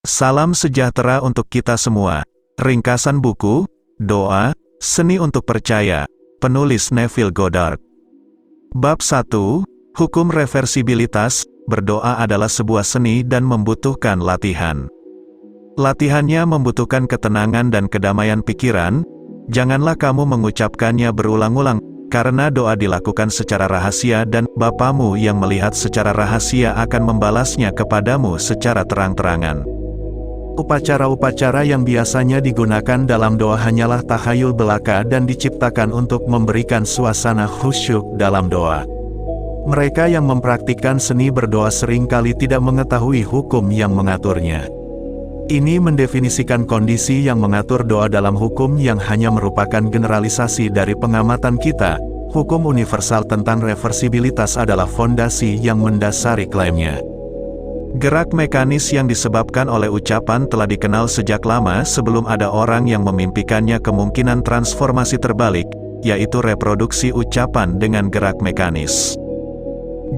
Salam sejahtera untuk kita semua. Ringkasan buku, Doa, Seni untuk Percaya, penulis Neville Goddard. Bab 1, Hukum Reversibilitas, berdoa adalah sebuah seni dan membutuhkan latihan. Latihannya membutuhkan ketenangan dan kedamaian pikiran. Janganlah kamu mengucapkannya berulang-ulang, karena doa dilakukan secara rahasia dan Bapamu yang melihat secara rahasia akan membalasnya kepadamu secara terang-terangan. Upacara-upacara yang biasanya digunakan dalam doa hanyalah takhayul belaka dan diciptakan untuk memberikan suasana khusyuk dalam doa. Mereka yang mempraktikkan seni berdoa seringkali tidak mengetahui hukum yang mengaturnya. Ini mendefinisikan kondisi yang mengatur doa dalam hukum yang hanya merupakan generalisasi dari pengamatan kita. Hukum universal tentang reversibilitas adalah fondasi yang mendasari klaimnya. Gerak mekanis yang disebabkan oleh ucapan telah dikenal sejak lama sebelum ada orang yang memimpikannya kemungkinan transformasi terbalik, yaitu reproduksi ucapan dengan gerak mekanis.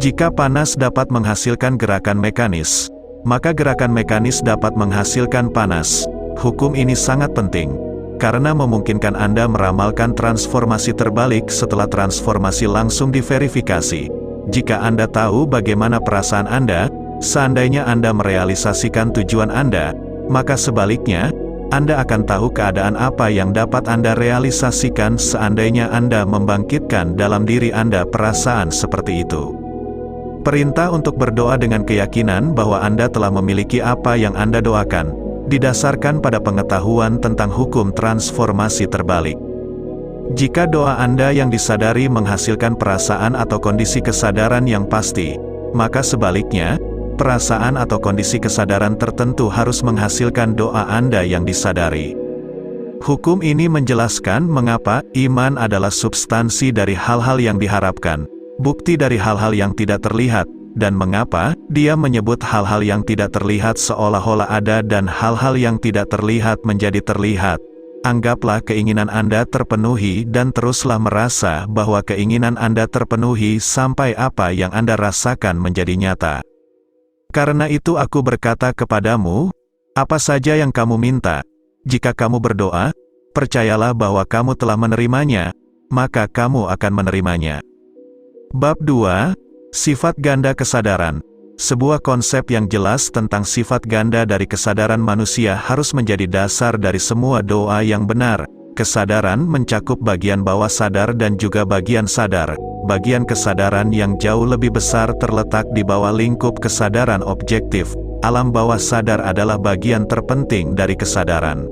Jika panas dapat menghasilkan gerakan mekanis, maka gerakan mekanis dapat menghasilkan panas. Hukum ini sangat penting, karena memungkinkan Anda meramalkan transformasi terbalik setelah transformasi langsung diverifikasi. Jika Anda tahu bagaimana perasaan Anda, seandainya Anda merealisasikan tujuan Anda, maka sebaliknya, Anda akan tahu keadaan apa yang dapat Anda realisasikan seandainya Anda membangkitkan dalam diri Anda perasaan seperti itu. Perintah untuk berdoa dengan keyakinan bahwa Anda telah memiliki apa yang Anda doakan, didasarkan pada pengetahuan tentang hukum transformasi terbalik. Jika doa Anda yang disadari menghasilkan perasaan atau kondisi kesadaran yang pasti, maka sebaliknya, perasaan atau kondisi kesadaran tertentu harus menghasilkan doa Anda yang disadari. Hukum ini menjelaskan mengapa iman adalah substansi dari hal-hal yang diharapkan, bukti dari hal-hal yang tidak terlihat, dan mengapa dia menyebut hal-hal yang tidak terlihat seolah-olah ada dan hal-hal yang tidak terlihat menjadi terlihat. Anggaplah keinginan Anda terpenuhi dan teruslah merasa bahwa keinginan Anda terpenuhi sampai apa yang Anda rasakan menjadi nyata. Karena itu aku berkata kepadamu, apa saja yang kamu minta, jika kamu berdoa, percayalah bahwa kamu telah menerimanya, maka kamu akan menerimanya. Bab 2, Sifat Ganda Kesadaran. Sebuah konsep yang jelas tentang sifat ganda dari kesadaran manusia harus menjadi dasar dari semua doa yang benar. Kesadaran mencakup bagian bawah sadar dan juga bagian sadar. Bagian kesadaran yang jauh lebih besar terletak di bawah lingkup kesadaran objektif. Alam bawah sadar adalah bagian terpenting dari kesadaran.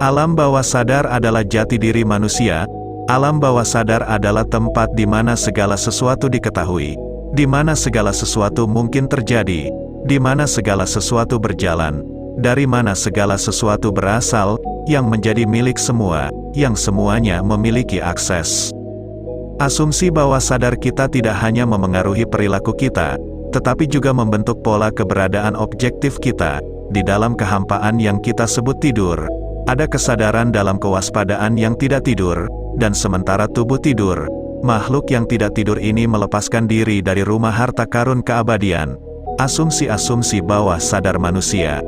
Alam bawah sadar adalah jati diri manusia. Alam bawah sadar adalah tempat di mana segala sesuatu diketahui, di mana segala sesuatu mungkin terjadi, di mana segala sesuatu berjalan, dari mana segala sesuatu berasal, yang menjadi milik semua, yang semuanya memiliki akses. Asumsi bawah sadar kita tidak hanya memengaruhi perilaku kita, tetapi juga membentuk pola keberadaan objektif kita. Di dalam kehampaan yang kita sebut tidur, ada kesadaran dalam kewaspadaan yang tidak tidur, dan sementara tubuh tidur, makhluk yang tidak tidur ini melepaskan diri dari rumah harta karun keabadian. Asumsi-asumsi bawah sadar manusia.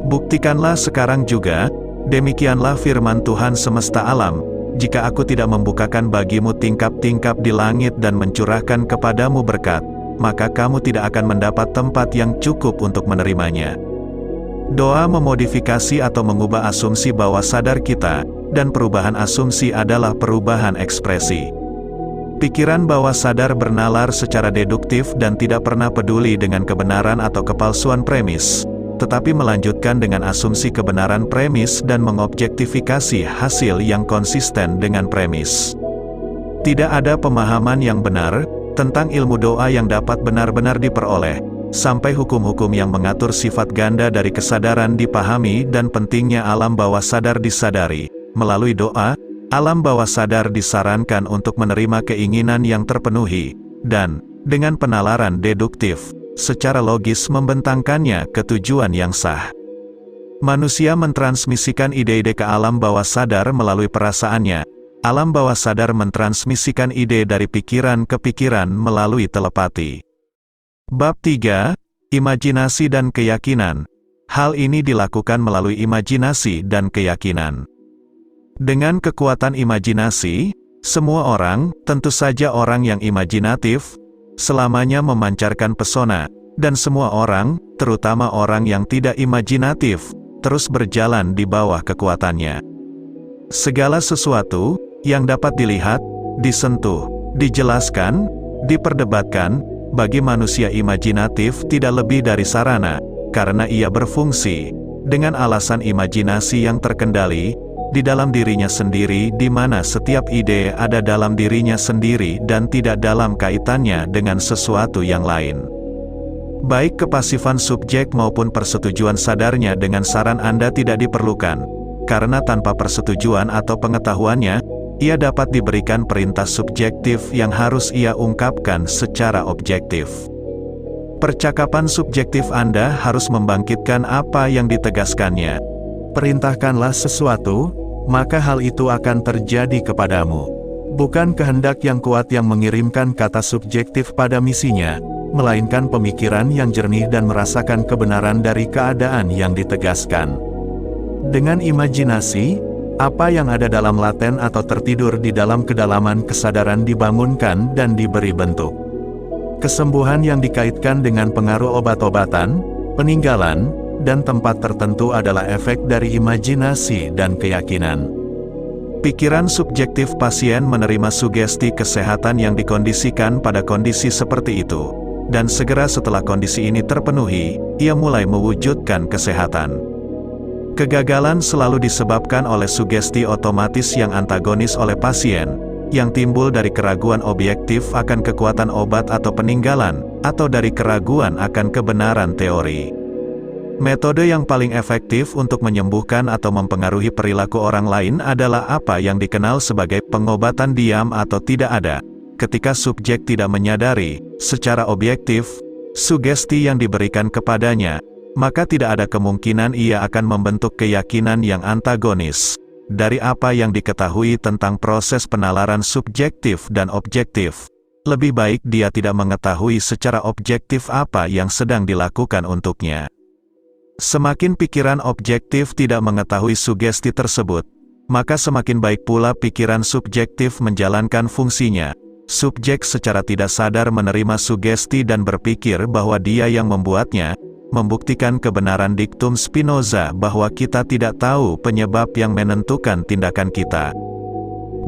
Buktikanlah sekarang juga, demikianlah firman Tuhan semesta alam, jika aku tidak membukakan bagimu tingkap-tingkap di langit dan mencurahkan kepadamu berkat, maka kamu tidak akan mendapat tempat yang cukup untuk menerimanya. Doa memodifikasi atau mengubah asumsi bawah sadar kita, dan perubahan asumsi adalah perubahan ekspresi. Pikiran bawah sadar bernalar secara deduktif dan tidak pernah peduli dengan kebenaran atau kepalsuan premis, tetapi melanjutkan dengan asumsi kebenaran premis dan mengobjektifikasi hasil yang konsisten dengan premis. Tidak ada pemahaman yang benar tentang ilmu doa yang dapat benar-benar diperoleh, sampai hukum-hukum yang mengatur sifat ganda dari kesadaran dipahami dan pentingnya alam bawah sadar disadari. Melalui doa, alam bawah sadar disarankan untuk menerima keinginan yang terpenuhi, dan, dengan penalaran deduktif, secara logis membentangkannya ke tujuan yang sah. Manusia mentransmisikan ide-ide ke alam bawah sadar melalui perasaannya. Alam bawah sadar mentransmisikan ide dari pikiran ke pikiran melalui telepati. Bab 3, Imajinasi dan Keyakinan. Hal ini dilakukan melalui imajinasi dan keyakinan. Dengan kekuatan imajinasi, semua orang, tentu saja orang yang imajinatif, selamanya memancarkan pesona, dan semua orang, terutama orang yang tidak imajinatif, terus berjalan di bawah kekuatannya. Segala sesuatu yang dapat dilihat, disentuh, dijelaskan, diperdebatkan, bagi manusia imajinatif tidak lebih dari sarana, karena ia berfungsi dengan alasan imajinasi yang terkendali di dalam dirinya sendiri, di mana setiap ide ada dalam dirinya sendiri dan tidak dalam kaitannya dengan sesuatu yang lain. Baik kepasifan subjek maupun persetujuan sadarnya dengan saran Anda tidak diperlukan, karena tanpa persetujuan atau pengetahuannya, ia dapat diberikan perintah subjektif yang harus ia ungkapkan secara objektif. Percakapan subjektif Anda harus membangkitkan apa yang ditegaskannya. Perintahkanlah sesuatu, maka hal itu akan terjadi kepadamu. Bukan kehendak yang kuat yang mengirimkan kata subjektif pada misinya, melainkan pemikiran yang jernih dan merasakan kebenaran dari keadaan yang ditegaskan. Dengan imajinasi, apa yang ada dalam laten atau tertidur di dalam kedalaman kesadaran dibangunkan dan diberi bentuk. Kesembuhan yang dikaitkan dengan pengaruh obat-obatan, peninggalan, dan tempat tertentu adalah efek dari imajinasi dan keyakinan. Pikiran subjektif pasien menerima sugesti kesehatan yang dikondisikan pada kondisi seperti itu, dan segera setelah kondisi ini terpenuhi, ia mulai mewujudkan kesehatan. Kegagalan selalu disebabkan oleh sugesti otomatis yang antagonis oleh pasien, yang timbul dari keraguan objektif akan kekuatan obat atau peninggalan, atau dari keraguan akan kebenaran teori. Metode yang paling efektif untuk menyembuhkan atau mempengaruhi perilaku orang lain adalah apa yang dikenal sebagai pengobatan diam atau tidak ada. Ketika subjek tidak menyadari, secara objektif, sugesti yang diberikan kepadanya, maka tidak ada kemungkinan ia akan membentuk keyakinan yang antagonis dari apa yang diketahui tentang proses penalaran subjektif dan objektif. Lebih baik dia tidak mengetahui secara objektif apa yang sedang dilakukan untuknya. Semakin pikiran objektif tidak mengetahui sugesti tersebut, maka semakin baik pula pikiran subjektif menjalankan fungsinya. Subjek secara tidak sadar menerima sugesti dan berpikir bahwa dia yang membuatnya, membuktikan kebenaran diktum Spinoza bahwa kita tidak tahu penyebab yang menentukan tindakan kita.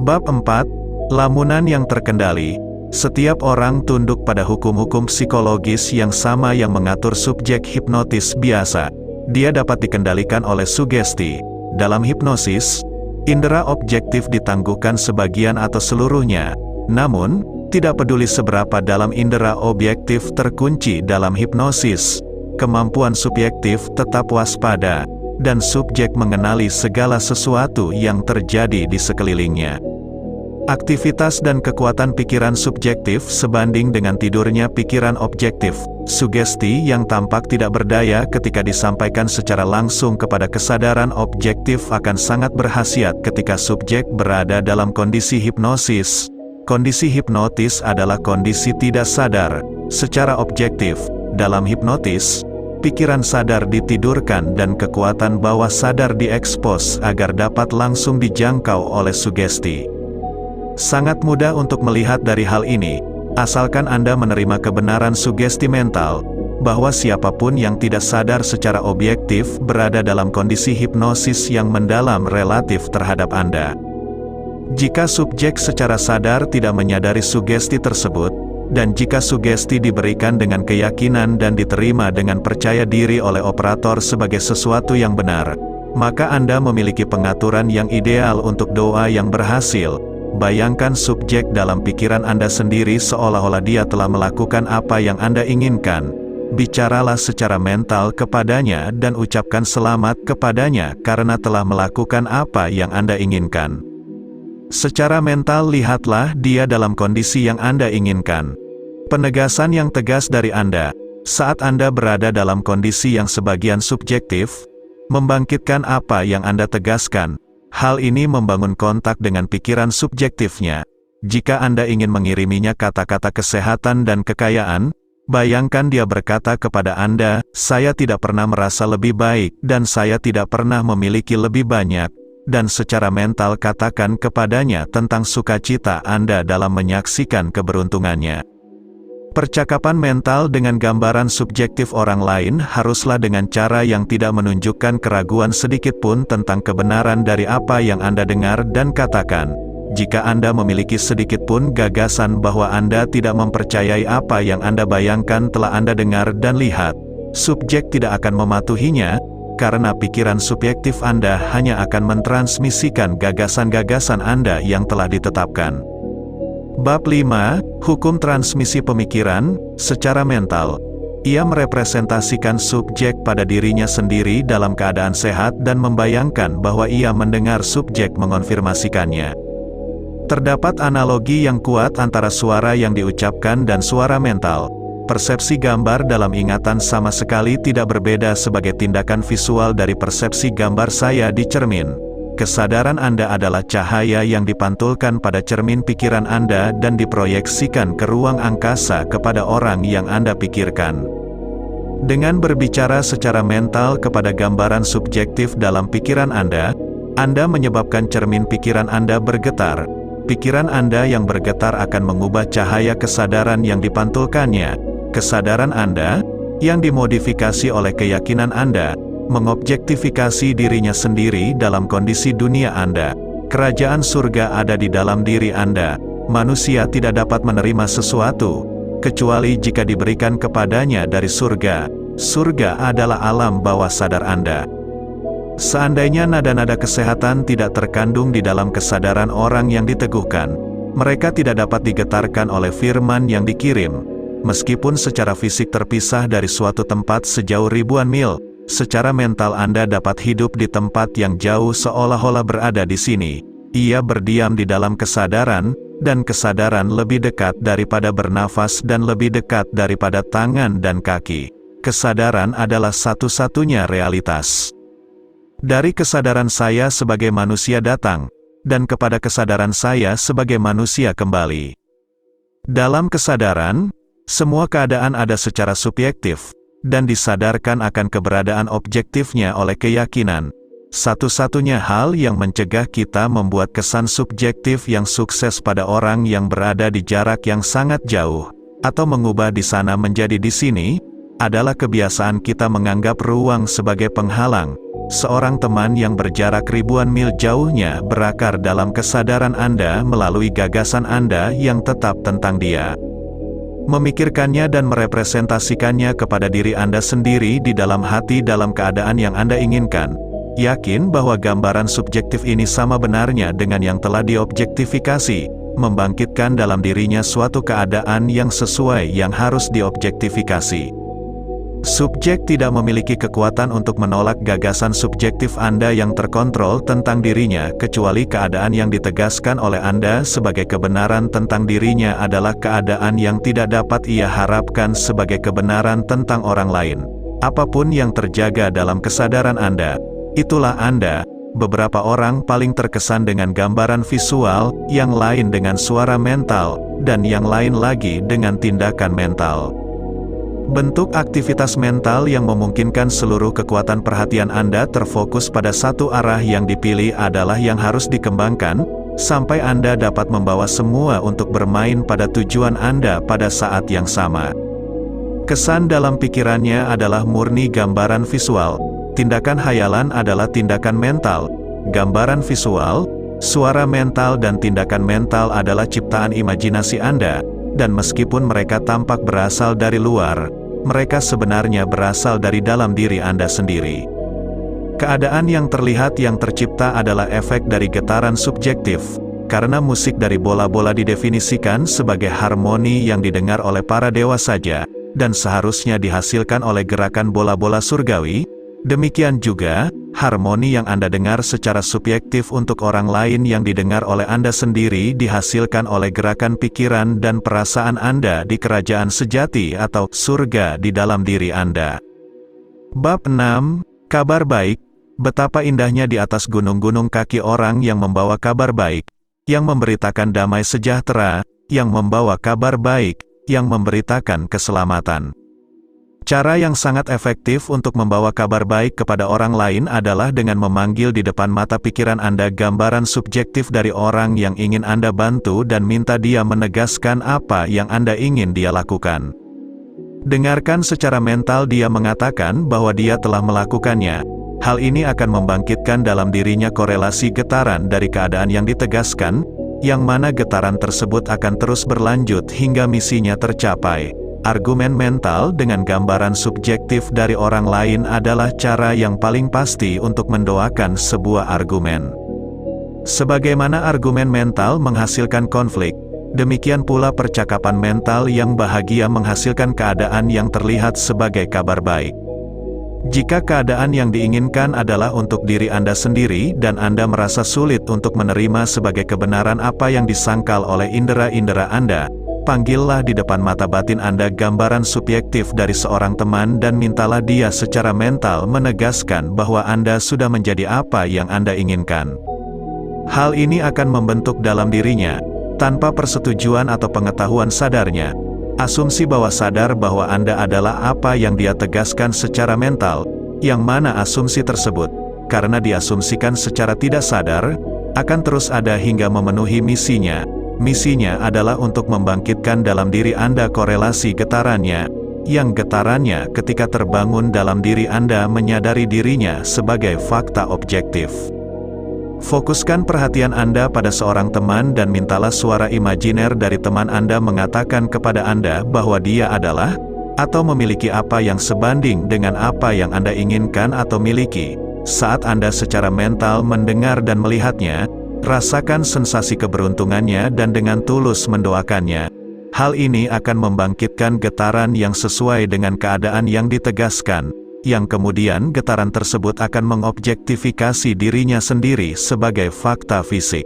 Bab 4. Lamunan yang terkendali. Setiap orang tunduk pada hukum-hukum psikologis yang sama yang mengatur subjek hipnotis biasa. Dia dapat dikendalikan oleh sugesti. Dalam hipnosis, indera objektif ditangguhkan sebagian atau seluruhnya. Namun, tidak peduli seberapa dalam indera objektif terkunci dalam hipnosis, kemampuan subjektif tetap waspada, dan subjek mengenali segala sesuatu yang terjadi di sekelilingnya. Aktivitas dan kekuatan pikiran subjektif sebanding dengan tidurnya pikiran objektif. Sugesti yang tampak tidak berdaya ketika disampaikan secara langsung kepada kesadaran objektif akan sangat berkhasiat ketika subjek berada dalam kondisi hipnosis. Kondisi hipnotis adalah kondisi tidak sadar. Secara objektif, dalam hipnotis, pikiran sadar ditidurkan dan kekuatan bawah sadar diekspos agar dapat langsung dijangkau oleh sugesti. Sangat mudah untuk melihat dari hal ini, asalkan Anda menerima kebenaran sugesti mental, bahwa siapapun yang tidak sadar secara objektif berada dalam kondisi hipnosis yang mendalam relatif terhadap Anda. Jika subjek secara sadar tidak menyadari sugesti tersebut, dan jika sugesti diberikan dengan keyakinan dan diterima dengan percaya diri oleh operator sebagai sesuatu yang benar, maka Anda memiliki pengaturan yang ideal untuk doa yang berhasil. Bayangkan subjek dalam pikiran Anda sendiri seolah-olah dia telah melakukan apa yang Anda inginkan. Bicaralah secara mental kepadanya dan ucapkan selamat kepadanya karena telah melakukan apa yang Anda inginkan. Secara mental lihatlah dia dalam kondisi yang Anda inginkan. Penegasan yang tegas dari Anda, saat Anda berada dalam kondisi yang sebagian subjektif, membangkitkan apa yang Anda tegaskan. Hal ini membangun kontak dengan pikiran subjektifnya. Jika Anda ingin mengiriminya kata-kata kesehatan dan kekayaan, Bayangkan dia berkata kepada Anda, "Saya tidak pernah merasa lebih baik, dan saya tidak pernah memiliki lebih banyak," dan secara mental katakan kepadanya tentang sukacita Anda dalam menyaksikan keberuntungannya. Percakapan mental dengan gambaran subjektif orang lain haruslah dengan cara yang tidak menunjukkan keraguan sedikitpun tentang kebenaran dari apa yang Anda dengar dan katakan. Jika Anda memiliki sedikitpun gagasan bahwa Anda tidak mempercayai apa yang Anda bayangkan telah Anda dengar dan lihat, subjek tidak akan mematuhinya, karena pikiran subjektif Anda hanya akan mentransmisikan gagasan-gagasan Anda yang telah ditetapkan. Bab 5, Hukum Transmisi Pemikiran, secara mental. Ia merepresentasikan subjek pada dirinya sendiri dalam keadaan sehat dan membayangkan bahwa ia mendengar subjek mengonfirmasikannya. Terdapat analogi yang kuat antara suara yang diucapkan dan suara mental. Persepsi gambar dalam ingatan sama sekali tidak berbeda sebagai tindakan visual dari persepsi gambar saya di cermin. Kesadaran Anda adalah cahaya yang dipantulkan pada cermin pikiran Anda dan diproyeksikan ke ruang angkasa kepada orang yang Anda pikirkan. Dengan berbicara secara mental kepada gambaran subjektif dalam pikiran Anda menyebabkan cermin pikiran Anda bergetar. Pikiran Anda yang bergetar akan mengubah cahaya kesadaran yang dipantulkannya. Kesadaran Anda, yang dimodifikasi oleh keyakinan Anda, mengobjektifikasi dirinya sendiri dalam kondisi dunia Anda. Kerajaan surga ada di dalam diri Anda. Manusia tidak dapat menerima sesuatu, kecuali jika diberikan kepadanya dari surga. Surga adalah alam bawah sadar Anda. Seandainya nada-nada kesehatan tidak terkandung di dalam kesadaran orang yang diteguhkan, mereka tidak dapat digetarkan oleh firman yang dikirim. Meskipun secara fisik terpisah dari suatu tempat sejauh ribuan mil, secara mental Anda dapat hidup di tempat yang jauh seolah-olah berada di sini. Ia berdiam di dalam kesadaran, dan kesadaran lebih dekat daripada bernafas dan lebih dekat daripada tangan dan kaki. Kesadaran adalah satu-satunya realitas. Dari kesadaran saya sebagai manusia datang, dan kepada kesadaran saya sebagai manusia kembali. Dalam kesadaran, semua keadaan ada secara subjektif, dan disadarkan akan keberadaan objektifnya oleh keyakinan. Satu-satunya hal yang mencegah kita membuat kesan subjektif yang sukses pada orang yang berada di jarak yang sangat jauh, atau mengubah di sana menjadi di sini, adalah kebiasaan kita menganggap ruang sebagai penghalang. Seorang teman yang berjarak ribuan mil jauhnya berakar dalam kesadaran Anda melalui gagasan Anda yang tetap tentang dia. Memikirkannya dan merepresentasikannya kepada diri Anda sendiri di dalam hati dalam keadaan yang Anda inginkan. Yakin bahwa gambaran subjektif ini sama benarnya dengan yang telah diobjektifikasi, membangkitkan dalam dirinya suatu keadaan yang sesuai yang harus diobjektifikasi. Subjek tidak memiliki kekuatan untuk menolak gagasan subjektif Anda yang terkontrol tentang dirinya, kecuali keadaan yang ditegaskan oleh Anda sebagai kebenaran tentang dirinya adalah keadaan yang tidak dapat ia harapkan sebagai kebenaran tentang orang lain. Apapun yang terjaga dalam kesadaran Anda, itulah Anda. Beberapa orang paling terkesan dengan gambaran visual, yang lain dengan suara mental, dan yang lain lagi dengan tindakan mental. Bentuk aktivitas mental yang memungkinkan seluruh kekuatan perhatian Anda terfokus pada satu arah yang dipilih adalah yang harus dikembangkan, sampai Anda dapat membawa semua untuk bermain pada tujuan Anda pada saat yang sama. Kesan dalam pikirannya adalah murni gambaran visual. Tindakan hayalan adalah tindakan mental. Gambaran visual, suara mental dan tindakan mental adalah ciptaan imajinasi Anda, dan meskipun mereka tampak berasal dari luar, mereka sebenarnya berasal dari dalam diri Anda sendiri. Keadaan yang terlihat yang tercipta adalah efek dari getaran subjektif, karena musik dari bola-bola didefinisikan sebagai harmoni yang didengar oleh para dewa saja, dan seharusnya dihasilkan oleh gerakan bola-bola surgawi. Demikian juga, harmoni yang Anda dengar secara subjektif untuk orang lain yang didengar oleh Anda sendiri dihasilkan oleh gerakan pikiran dan perasaan Anda di kerajaan sejati atau surga di dalam diri Anda. Bab 6, Kabar Baik. Betapa indahnya di atas gunung-gunung kaki orang yang membawa kabar baik, yang memberitakan damai sejahtera, yang membawa kabar baik, yang memberitakan keselamatan. Cara yang sangat efektif untuk membawa kabar baik kepada orang lain adalah dengan memanggil di depan mata pikiran Anda gambaran subjektif dari orang yang ingin Anda bantu dan minta dia menegaskan apa yang Anda ingin dia lakukan. Dengarkan secara mental dia mengatakan bahwa dia telah melakukannya. Hal ini akan membangkitkan dalam dirinya korelasi getaran dari keadaan yang ditegaskan, yang mana getaran tersebut akan terus berlanjut hingga misinya tercapai. Argumen mental dengan gambaran subjektif dari orang lain adalah cara yang paling pasti untuk mendoakan sebuah argumen. Sebagaimana argumen mental menghasilkan konflik, demikian pula percakapan mental yang bahagia menghasilkan keadaan yang terlihat sebagai kabar baik. Jika keadaan yang diinginkan adalah untuk diri Anda sendiri dan Anda merasa sulit untuk menerima sebagai kebenaran apa yang disangkal oleh indera-indera Anda, panggillah di depan mata batin Anda gambaran subjektif dari seorang teman dan mintalah dia secara mental menegaskan bahwa Anda sudah menjadi apa yang Anda inginkan. Hal ini akan membentuk dalam dirinya, tanpa persetujuan atau pengetahuan sadarnya, asumsi bawah sadar bahwa Anda adalah apa yang dia tegaskan secara mental, yang mana asumsi tersebut, karena diasumsikan secara tidak sadar, akan terus ada hingga memenuhi misinya. Misinya adalah untuk membangkitkan dalam diri Anda korelasi getarannya, yang getarannya ketika terbangun dalam diri Anda menyadari dirinya sebagai fakta objektif. Fokuskan perhatian Anda pada seorang teman dan mintalah suara imajiner dari teman Anda mengatakan kepada Anda bahwa dia adalah, atau memiliki apa yang sebanding dengan apa yang Anda inginkan atau miliki. Saat Anda secara mental mendengar dan melihatnya, rasakan sensasi keberuntungannya dan dengan tulus mendoakannya. Hal ini akan membangkitkan getaran yang sesuai dengan keadaan yang ditegaskan, yang kemudian getaran tersebut akan mengobjektifikasi dirinya sendiri sebagai fakta fisik.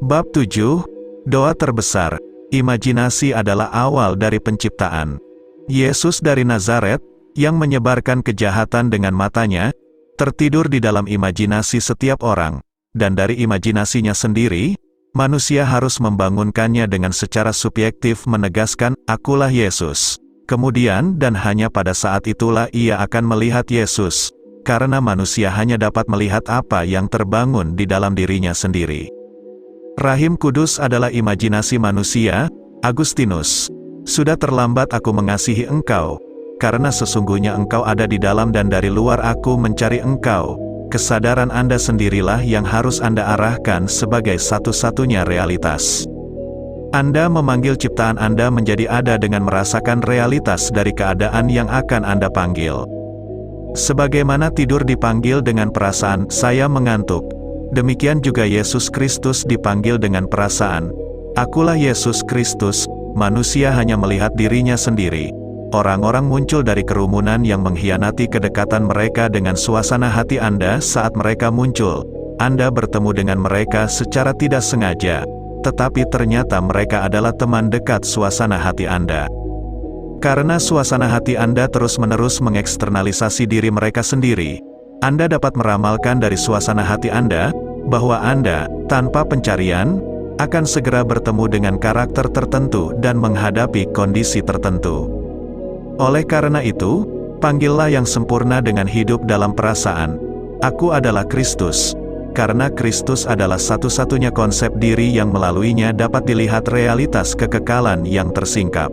Bab 7. Doa terbesar. Imajinasi adalah awal dari penciptaan. Yesus dari Nazaret, yang menyebarkan kejahatan dengan matanya, tertidur di dalam imajinasi setiap orang, dan dari imajinasinya sendiri, manusia harus membangunkannya dengan secara subjektif menegaskan, "Akulah Yesus." Kemudian dan hanya pada saat itulah ia akan melihat Yesus, karena manusia hanya dapat melihat apa yang terbangun di dalam dirinya sendiri. Rahim kudus adalah imajinasi manusia. Agustinus. Sudah terlambat aku mengasihi engkau, karena sesungguhnya engkau ada di dalam dan dari luar aku mencari engkau. Kesadaran Anda sendirilah yang harus Anda arahkan sebagai satu-satunya realitas. Anda memanggil ciptaan Anda menjadi ada dengan merasakan realitas dari keadaan yang akan Anda panggil. Sebagaimana tidur dipanggil dengan perasaan, "Saya mengantuk," demikian juga Yesus Kristus dipanggil dengan perasaan, "Akulah Yesus Kristus." Manusia hanya melihat dirinya sendiri. Orang-orang muncul dari kerumunan yang mengkhianati kedekatan mereka dengan suasana hati Anda saat mereka muncul. Anda bertemu dengan mereka secara tidak sengaja, tetapi ternyata mereka adalah teman dekat suasana hati Anda. Karena suasana hati Anda terus-menerus mengeksternalisasi diri mereka sendiri, Anda dapat meramalkan dari suasana hati Anda, bahwa Anda, tanpa pencarian, akan segera bertemu dengan karakter tertentu dan menghadapi kondisi tertentu. Oleh karena itu, panggillah yang sempurna dengan hidup dalam perasaan, "Aku adalah Kristus." Karena Kristus adalah satu-satunya konsep diri yang melaluinya dapat dilihat realitas kekekalan yang tersingkap.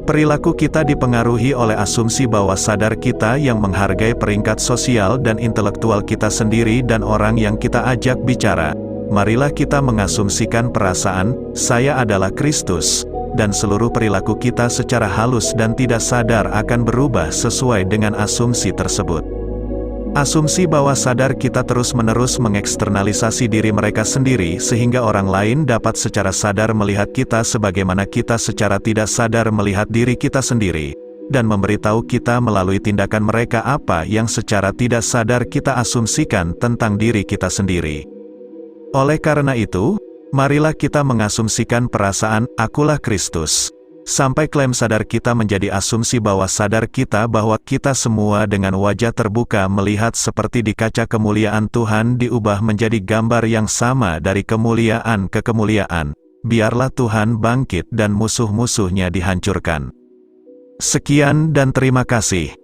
Perilaku kita dipengaruhi oleh asumsi bawah sadar kita yang menghargai peringkat sosial dan intelektual kita sendiri dan orang yang kita ajak bicara. Marilah kita mengasumsikan perasaan, "Saya adalah Kristus," dan seluruh perilaku kita secara halus dan tidak sadar akan berubah sesuai dengan asumsi tersebut. Asumsi bawah sadar kita terus-menerus mengeksternalisasi diri mereka sendiri sehingga orang lain dapat secara sadar melihat kita sebagaimana kita secara tidak sadar melihat diri kita sendiri, dan memberitahu kita melalui tindakan mereka apa yang secara tidak sadar kita asumsikan tentang diri kita sendiri. Oleh karena itu, marilah kita mengasumsikan perasaan, "Akulah Kristus." Sampai klaim sadar kita menjadi asumsi bawah sadar kita bahwa kita semua dengan wajah terbuka melihat seperti di kaca kemuliaan Tuhan diubah menjadi gambar yang sama dari kemuliaan ke kemuliaan. biarlah Tuhan bangkit dan musuh-musuhnya dihancurkan. Sekian dan terima kasih.